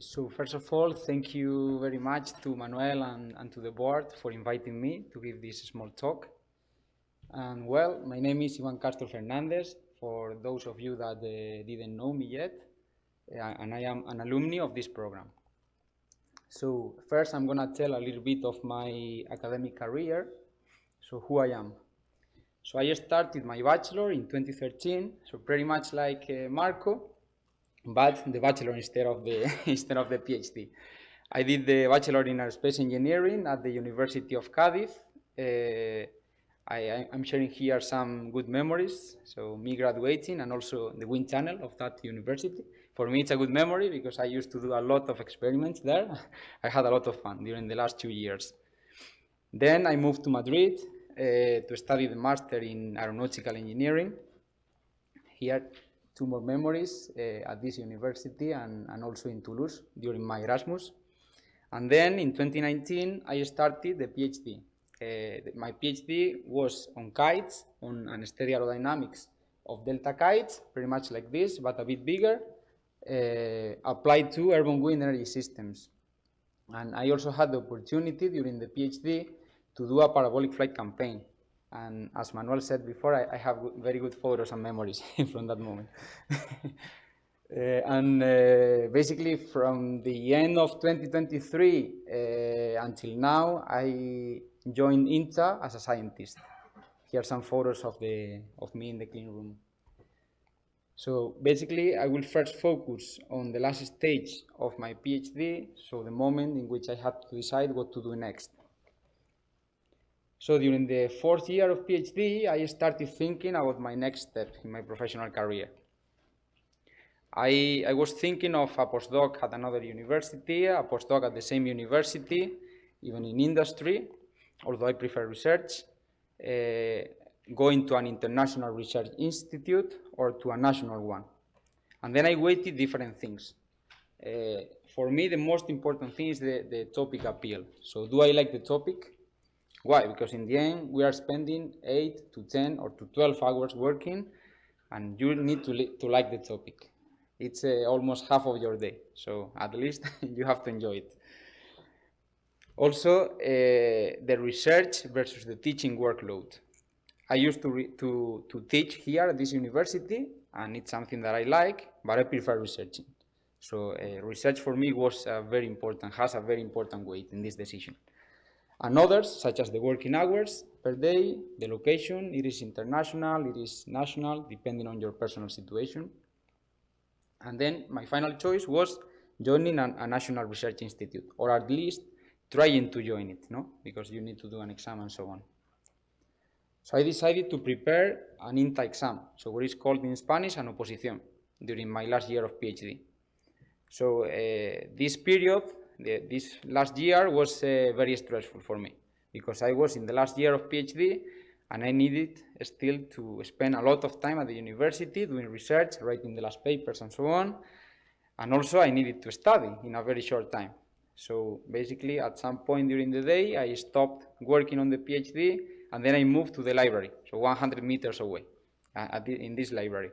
So first of all, thank you very much to Manuel and to the board for inviting me to give this small talk. And well, my name is Castro Fernandez, for those of you that didn't know me yet, and I am an alumni of this program. So first I'm gonna tell a little bit of my academic career, so who I am. So I started my bachelor in 2013, so pretty much like Marco, but the bachelor instead of the instead of the PhD. I did the bachelor in Aerospace engineering at the University of Cádiz. I'm sharing here some good memories. So me graduating and also the wind channel of that university. For me, it's a good memory because I used to do a lot of experiments there. I had a lot of fun during the last 2 years. Then I moved to Madrid to study the master in aeronautical engineering. Here, 2 more memories at this university and also in Toulouse during my Erasmus. And then in 2019, I started the PhD. My PhD was on kites, on unsteady aerodynamics of delta kites, pretty much like this, but a bit bigger, applied to airborne wind energy systems. And I also had the opportunity during the PhD to do a parabolic flight campaign. And as Manuel said before, I have very good photos and memories from that moment. Basically from the end of 2023 until now, I joined INTA as a scientist. Here are some photos of me in the clean room. So basically, I will first focus on the last stage of my PhD, so the moment in which I had to decide what to do next. So during the 4th year of PhD, I started thinking about my next step in my professional career. I was thinking of a postdoc at another university, a postdoc at the same university, even in industry, although I prefer research, going to an international research institute or to a national one. And then I weighted different things. For me, the most important thing is the topic appeal. So do I like the topic? Why? Because in the end, we are spending 8 to 10 or to 12 hours working, and you need to like the topic. It's almost half of your day, so at least you have to enjoy it. Also, the research versus the teaching workload. I used to teach here at this university, and it's something that I like, but I prefer researching. So research for me was has a very important weight in this decision. And others, such as the working hours per day, the location, it is international, it is national, depending on your personal situation. And then my final choice was joining a national research institute, or at least trying to join it, no? Because you need to do an exam and so on. So I decided to prepare an INTA exam, so what is called in Spanish an oposición, during my last year of PhD. So this period, this last year was very stressful for me, because I was in the last year of PhD, and I needed still to spend a lot of time at the university doing research, writing the last papers and so on, and also I needed to study in a very short time. So basically at some point during the day I stopped working on the PhD, and then I moved to the library, so 100 meters away, in this library.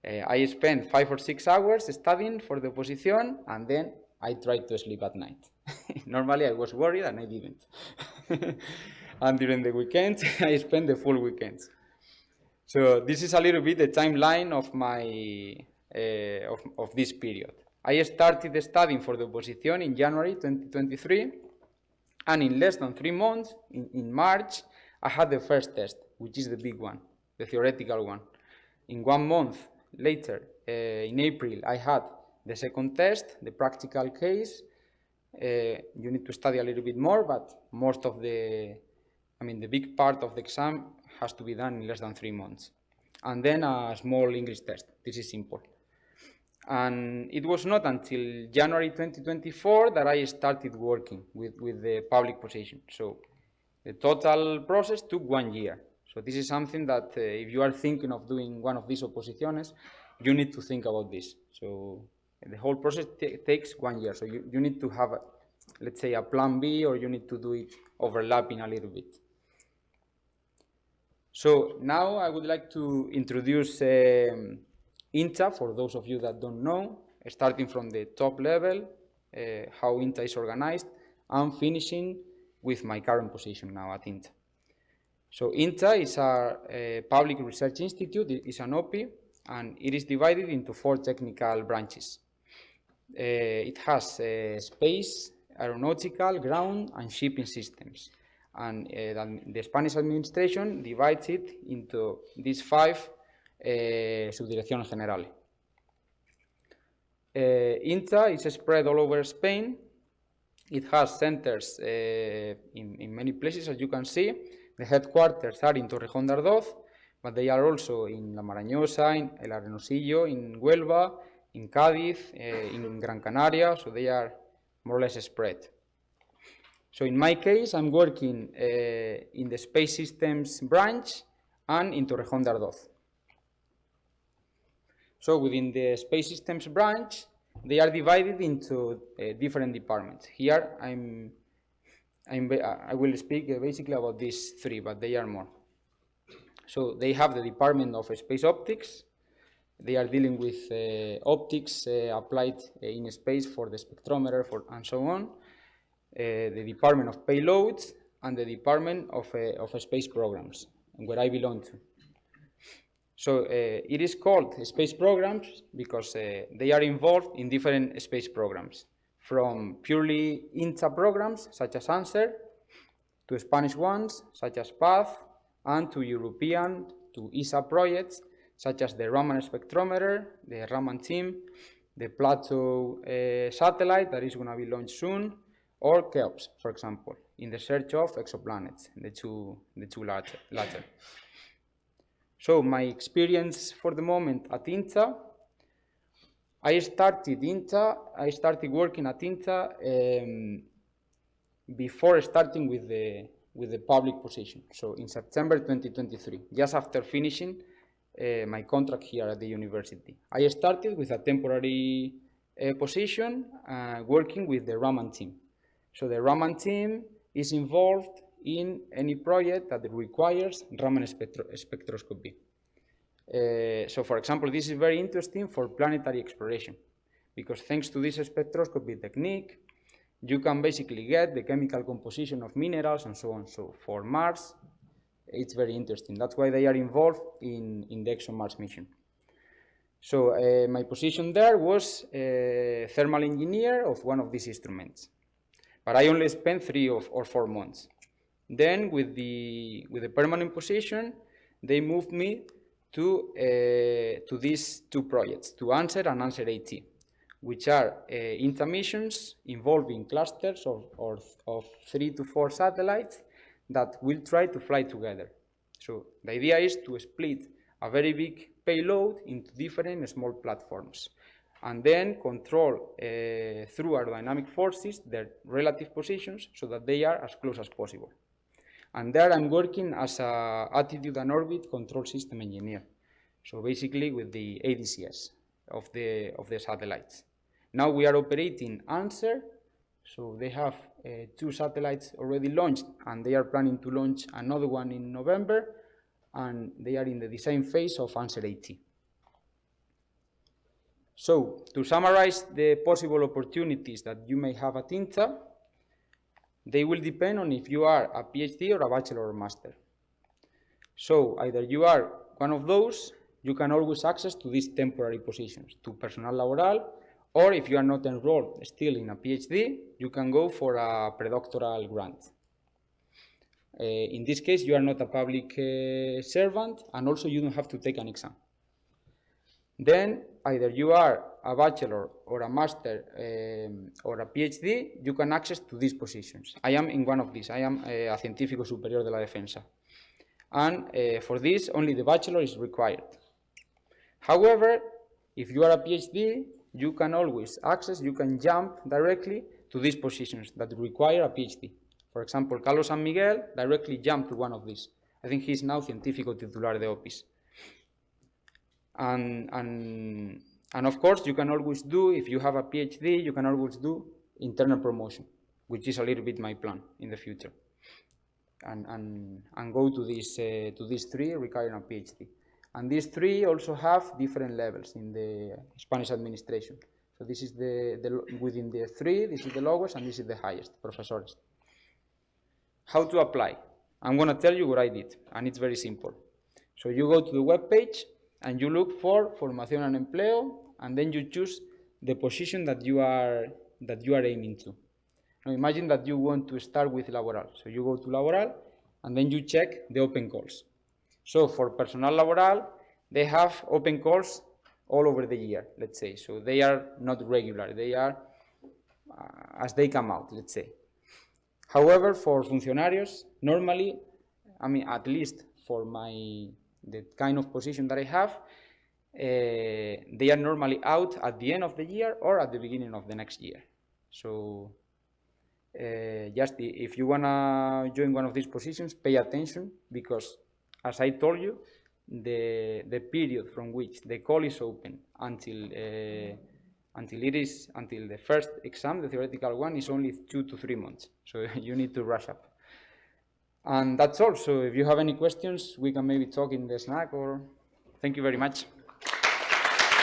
I spent 5 or 6 hours studying for the oposición, and then I tried to sleep at night. Normally I was worried and I didn't. And during the weekends, I spent the full weekends. So this is a little bit the timeline of my of this period. I started studying for the oposición in January 2023, and in less than 3 months, in March, I had the first test, which is the big one, the theoretical one. In 1 month later, in April, I had the second test, the practical case. You need to study a little bit more, but most of the big part of the exam has to be done in less than 3 months. And then a small English test. This is simple. And it was not until January 2024 that I started working with the public position. So the total process took 1 year. So this is something that if you are thinking of doing one of these oposiciones, you need to think about this. So the whole process takes 1 year. So you need to have, let's say, a plan B, or you need to do it overlapping a little bit. So now I would like to introduce INTA, for those of you that don't know. starting from the top level, how INTA is organized, and finishing with my current position now at INTA. So INTA is a public research institute, it is an OPI, and it is divided into 4 technical branches. It has space, aeronautical, ground, and shipping systems. And the Spanish administration divides it into these 5 subdirecciones generales. INTA is spread all over Spain. It has centers in many places, as you can see. The headquarters are in Torrejón de Ardoz, but they are also in La Marañosa, in El Arenosillo, in Huelva, in Cádiz, in Gran Canaria, so they are more or less spread. So in my case, I'm working in the Space Systems branch and in Torrejón de Ardoz. So within the Space Systems branch, they are divided into different departments. Here, I will speak basically about these 3, but they are more. So they have the Department of Space Optics. They are dealing with optics applied in space for the spectrometer and so on. The Department of Payloads and the Department of Space Programs, where I belong to. So it is called space programs because they are involved in different space programs, from purely INTA programs such as ANSER, to Spanish ones such as PATH, and to European, to ESA projects such as the Raman spectrometer, the Raman team, the Plato satellite that is going to be launched soon, or CHEOPS, for example, in the search of exoplanets, the two latter. So my experience for the moment at INTA, I started working at INTA before starting with the public position. So in September 2023, just after finishing my contract here at the university. I started with a temporary position working with the Raman team. So the Raman team is involved in any project that requires Raman spectroscopy. So for example, this is very interesting for planetary exploration, because thanks to this spectroscopy technique, you can basically get the chemical composition of minerals and so on. So for Mars, it's very interesting. That's why they are involved in the ExoMars mission. So my position there was thermal engineer of one of these instruments, but I only spent 3 or 4 months. Then with the permanent position, they moved me to these 2 projects, to ANSER and ANSER AT, which are INTA missions involving clusters of 3 to 4 satellites that will try to fly together. So the idea is to split a very big payload into different small platforms, and then control through aerodynamic forces their relative positions so that they are as close as possible. And there I'm working as an attitude and orbit control system engineer. So basically with the ADCS of the satellites. Now we are operating ANSER, so they have 2 satellites already launched, and they are planning to launch another one in November, and they are in the design phase of ANSER AT. So to summarize the possible opportunities that you may have at INTA, they will depend on if you are a PhD or a bachelor or master. So either you are one of those, you can always access to these temporary positions, to personal laboral, or if you are not enrolled still in a PhD, you can go for a predoctoral grant. In this case, you are not a public servant, and also you don't have to take an exam. Then, either you are a bachelor or a master or a PhD, you can access to these positions. I am in one of these. I am a Científico Superior de la Defensa. And for this, only the bachelor is required. However, if you are a PhD, you can always access, you can jump directly to these positions that require a PhD. For example, Carlos San Miguel directly jumped to one of these. I think he's now Científico Titular de Opis. And of course, you can always do, if you have a PhD, you can always do internal promotion, which is a little bit my plan in the future. And go to these 3 requiring a PhD. And these 3 also have different levels in the Spanish administration. So this is within the three, this is the lowest, and this is the highest, professors. How to apply? I'm going to tell you what I did, and it's very simple. So you go to the web page, and you look for Formación and Empleo, and then you choose the position that you are aiming to. Now imagine that you want to start with Laboral. So you go to Laboral, and then you check the open calls. So for Personal Laboral, they have open calls all over the year, let's say. So they are not regular. They are as they come out, let's say. However, for Funcionarios, normally, I mean, at least for the kind of position that I have, they are normally out at the end of the year or at the beginning of the next year. So just if you want to join one of these positions, pay attention, because as I told you, the period from which the call is open until the first exam, the theoretical one, is only 2 to 3 months. So you need to rush up. And that's all. So if you have any questions, we can maybe talk in the snack, or thank you very much.